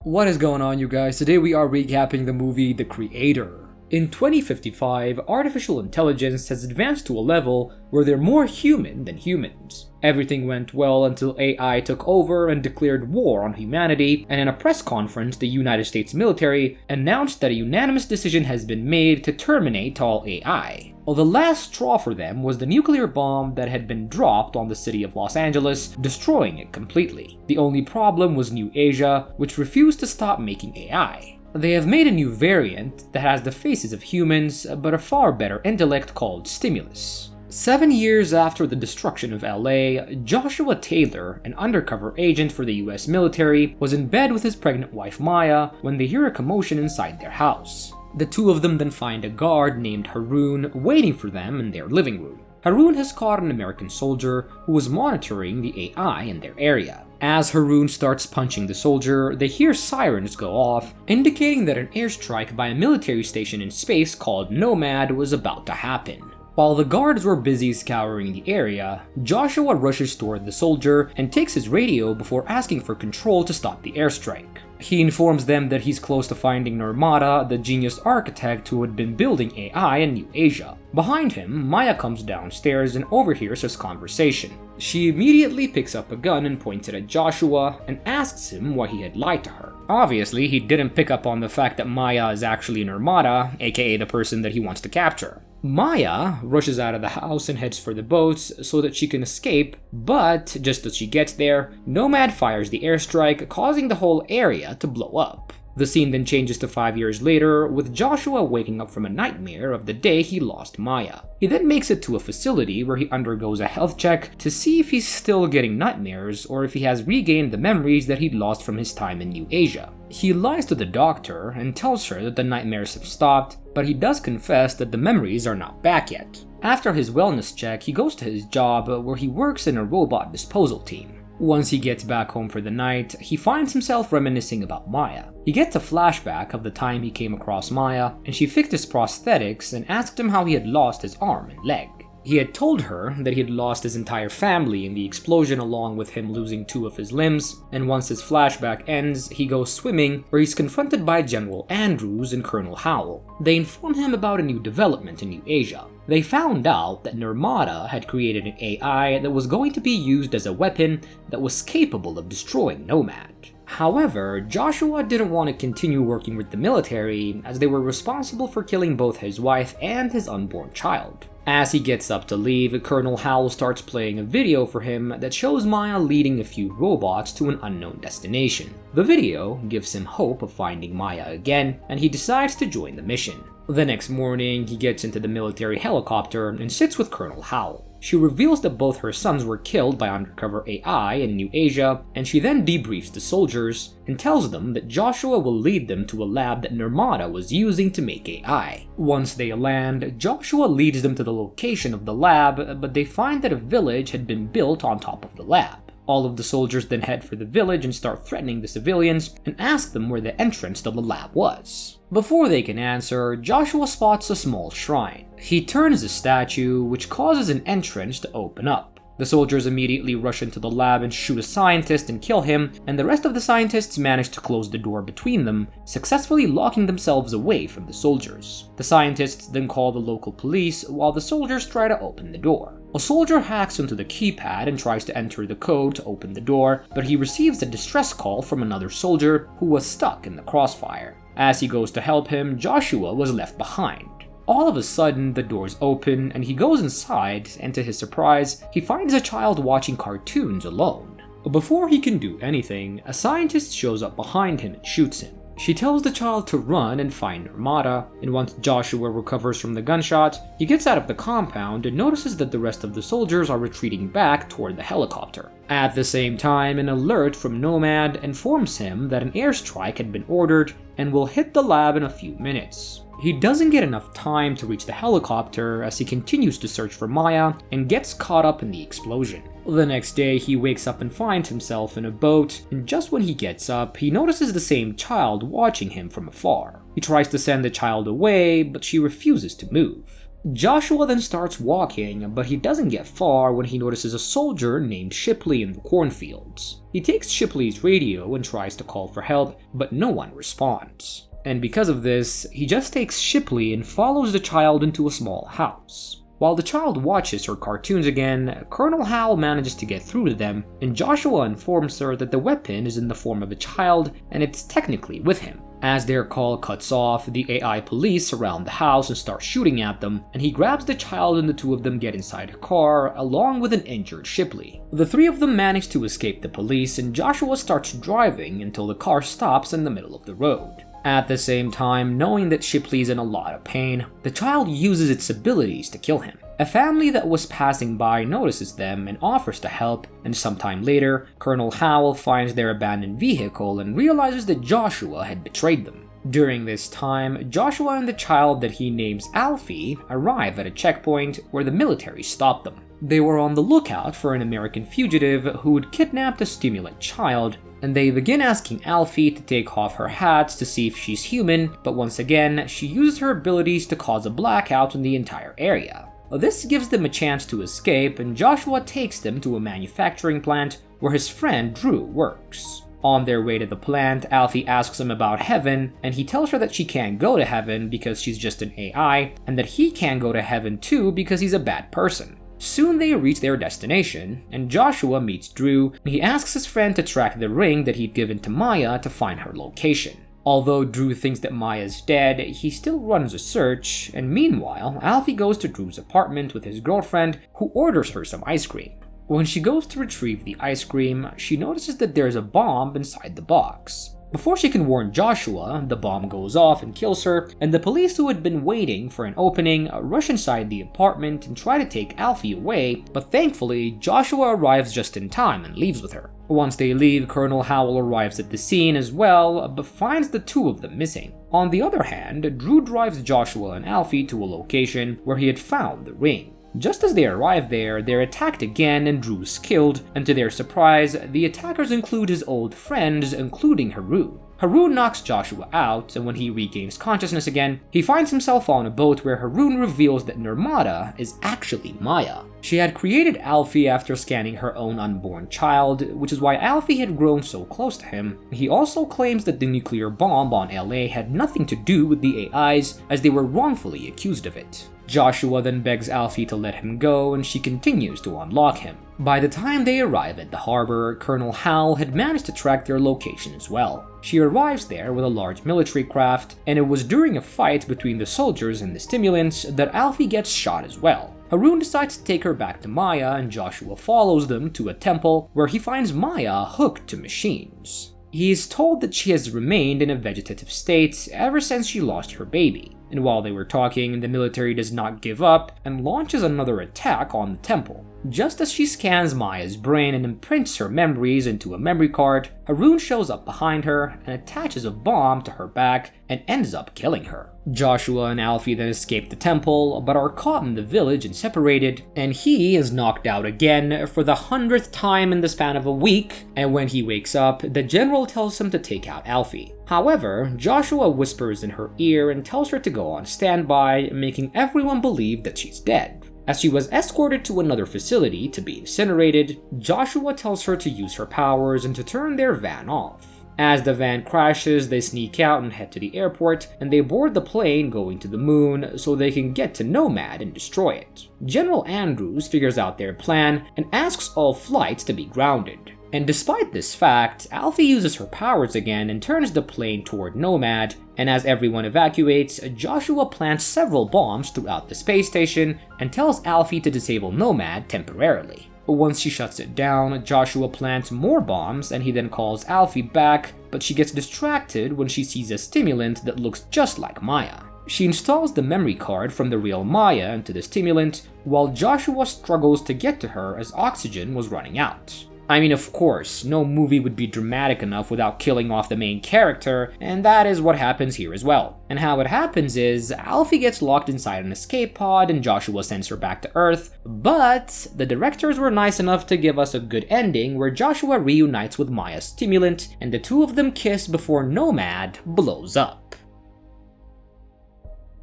What is going on, you guys? Today we are recapping the movie The Creator. In 2055, artificial intelligence has advanced to a level where they're more human than humans. Everything went well until AI took over and declared war on humanity, and in a press conference, the United States military announced that a unanimous decision has been made to terminate all AI. Well, the last straw for them was the nuclear bomb that had been dropped on the city of Los Angeles, destroying it completely. The only problem was New Asia, which refused to stop making AI. They have made a new variant that has the faces of humans, but a far better intellect called Stimulus. 7 years after the destruction of LA, Joshua Taylor, an undercover agent for the US military, was in bed with his pregnant wife Maya when they hear a commotion inside their house. The two of them then find a guard named Haroon waiting for them in their living room. Haroon has caught an American soldier who was monitoring the AI in their area. As Haroon starts punching the soldier, they hear sirens go off, indicating that an airstrike by a military station in space called Nomad was about to happen. While the guards were busy scouring the area, Joshua rushes toward the soldier and takes his radio before asking for control to stop the airstrike. He informs them that he's close to finding Nirmata, the genius architect who had been building AI in New Asia. Behind him, Maya comes downstairs and overhears his conversation. She immediately picks up a gun and points it at Joshua and asks him why he had lied to her. Obviously, he didn't pick up on the fact that Maya is actually Nirmata, aka the person that he wants to capture. Maya rushes out of the house and heads for the boats so that she can escape, but just as she gets there, Nomad fires the airstrike, causing the whole area to blow up. The scene then changes to 5 years later, with Joshua waking up from a nightmare of the day he lost Maya. He then makes it to a facility where he undergoes a health check to see if he's still getting nightmares or if he has regained the memories that he'd lost from his time in New Asia. He lies to the doctor and tells her that the nightmares have stopped, but he does confess that the memories are not back yet. After his wellness check, he goes to his job where he works in a robot disposal team. Once he gets back home for the night, he finds himself reminiscing about Maya. He gets a flashback of the time he came across Maya, and she fixed his prosthetics and asked him how he had lost his arm and leg. He had told her that he had lost his entire family in the explosion along with him losing 2 of his limbs, and once his flashback ends, he goes swimming where he's confronted by General Andrews and Colonel Howell. They inform him about a new development in New Asia. They found out that Nirmata had created an AI that was going to be used as a weapon that was capable of destroying Nomad. However, Joshua didn't want to continue working with the military as they were responsible for killing both his wife and his unborn child. As he gets up to leave, Colonel Howell starts playing a video for him that shows Maya leading a few robots to an unknown destination. The video gives him hope of finding Maya again, and he decides to join the mission. The next morning, he gets into the military helicopter and sits with Colonel Howell. She reveals that both her sons were killed by undercover AI in New Asia, and she then debriefs the soldiers and tells them that Joshua will lead them to a lab that Nirmata was using to make AI. Once they land, Joshua leads them to the location of the lab, but they find that a village had been built on top of the lab. All of the soldiers then head for the village and start threatening the civilians and ask them where the entrance to the lab was. Before they can answer, Joshua spots a small shrine. He turns the statue, which causes an entrance to open up. The soldiers immediately rush into the lab and shoot a scientist and kill him, and the rest of the scientists manage to close the door between them, successfully locking themselves away from the soldiers. The scientists then call the local police while the soldiers try to open the door. A soldier hacks into the keypad and tries to enter the code to open the door, but he receives a distress call from another soldier who was stuck in the crossfire. As he goes to help him, Joshua was left behind. All of a sudden, the doors open and he goes inside, and to his surprise, he finds a child watching cartoons alone. But before he can do anything, a scientist shows up behind him and shoots him. She tells the child to run and find Nirmata, and once Joshua recovers from the gunshot, he gets out of the compound and notices that the rest of the soldiers are retreating back toward the helicopter. At the same time, an alert from Nomad informs him that an airstrike had been ordered and will hit the lab in a few minutes. He doesn't get enough time to reach the helicopter as he continues to search for Maya and gets caught up in the explosion. The next day, he wakes up and finds himself in a boat, and just when he gets up, he notices the same child watching him from afar. He tries to send the child away, but she refuses to move. Joshua then starts walking, but he doesn't get far when he notices a soldier named Shipley in the cornfields. He takes Shipley's radio and tries to call for help, but no one responds. And because of this, he just takes Shipley and follows the child into a small house. While the child watches her cartoons again, Colonel Howell manages to get through to them, and Joshua informs her that the weapon is in the form of a child and it's technically with him. As their call cuts off, the AI police surround the house and start shooting at them, and he grabs the child and the two of them get inside a car, along with an injured Shipley. The three of them manage to escape the police, and Joshua starts driving until the car stops in the middle of the road. At the same time, knowing that Shipley's in a lot of pain, the child uses its abilities to kill him. A family that was passing by notices them and offers to help, and sometime later, Colonel Howell finds their abandoned vehicle and realizes that Joshua had betrayed them. During this time, Joshua and the child that he names Alfie arrive at a checkpoint where the military stopped them. They were on the lookout for an American fugitive who had kidnapped a stimulant child, and they begin asking Alfie to take off her hat to see if she's human, but once again, she uses her abilities to cause a blackout in the entire area. This gives them a chance to escape, and Joshua takes them to a manufacturing plant where his friend Drew works. On their way to the plant, Alfie asks him about heaven, and he tells her that she can't go to heaven because she's just an AI, and that he can't go to heaven too because he's a bad person. Soon they reach their destination, and Joshua meets Drew, and he asks his friend to track the ring that he'd given to Maya to find her location. Although Drew thinks that Maya's dead, he still runs a search, and meanwhile, Alfie goes to Drew's apartment with his girlfriend, who orders her some ice cream. When she goes to retrieve the ice cream, she notices that there's a bomb inside the box. Before she can warn Joshua, the bomb goes off and kills her, and the police who had been waiting for an opening rush inside the apartment and try to take Alfie away, but thankfully, Joshua arrives just in time and leaves with her. Once they leave, Colonel Howell arrives at the scene as well, but finds the two of them missing. On the other hand, Drew drives Joshua and Alfie to a location where he had found the ring. Just as they arrive there, they're attacked again and Drew's killed, and to their surprise, the attackers include his old friends, including Haroon. Haroon knocks Joshua out, and when he regains consciousness again, he finds himself on a boat where Haroon reveals that Nirmata is actually Maya. She had created Alfie after scanning her own unborn child, which is why Alfie had grown so close to him. He also claims that the nuclear bomb on LA had nothing to do with the AIs, as they were wrongfully accused of it. Joshua then begs Alfie to let him go, and she continues to unlock him. By the time they arrive at the harbor, Colonel Howell had managed to track their location as well. She arrives there with a large military craft, and it was during a fight between the soldiers and the stimulants that Alfie gets shot as well. Haroon decides to take her back to Maya, and Joshua follows them to a temple where he finds Maya hooked to machines. He is told that she has remained in a vegetative state ever since she lost her baby, and while they were talking, the military does not give up and launches another attack on the temple. Just as she scans Maya's brain and imprints her memories into a memory card, Haroon shows up behind her and attaches a bomb to her back and ends up killing her. Joshua and Alfie then escape the temple, but are caught in the village and separated, and he is knocked out again for the 100th time in the span of a week, and when he wakes up, the general tells him to take out Alfie. However, Joshua whispers in her ear and tells her to go on standby, making everyone believe that she's dead. As she was escorted to another facility to be incinerated, Joshua tells her to use her powers and to turn their van off. As the van crashes, they sneak out and head to the airport, and they board the plane going to the moon so they can get to Nomad and destroy it. General Andrews figures out their plan and asks all flights to be grounded. And despite this fact, Alfie uses her powers again and turns the plane toward Nomad, and as everyone evacuates, Joshua plants several bombs throughout the space station and tells Alfie to disable Nomad temporarily. Once she shuts it down, Joshua plants more bombs and he then calls Alfie back, but she gets distracted when she sees a stimulant that looks just like Maya. She installs the memory card from the real Maya into the stimulant, while Joshua struggles to get to her as oxygen was running out. I mean, of course, no movie would be dramatic enough without killing off the main character, and that is what happens here as well. And how it happens is, Alfie gets locked inside an escape pod and Joshua sends her back to Earth, but the directors were nice enough to give us a good ending where Joshua reunites with Maya's stimulant, and the two of them kiss before Nomad blows up.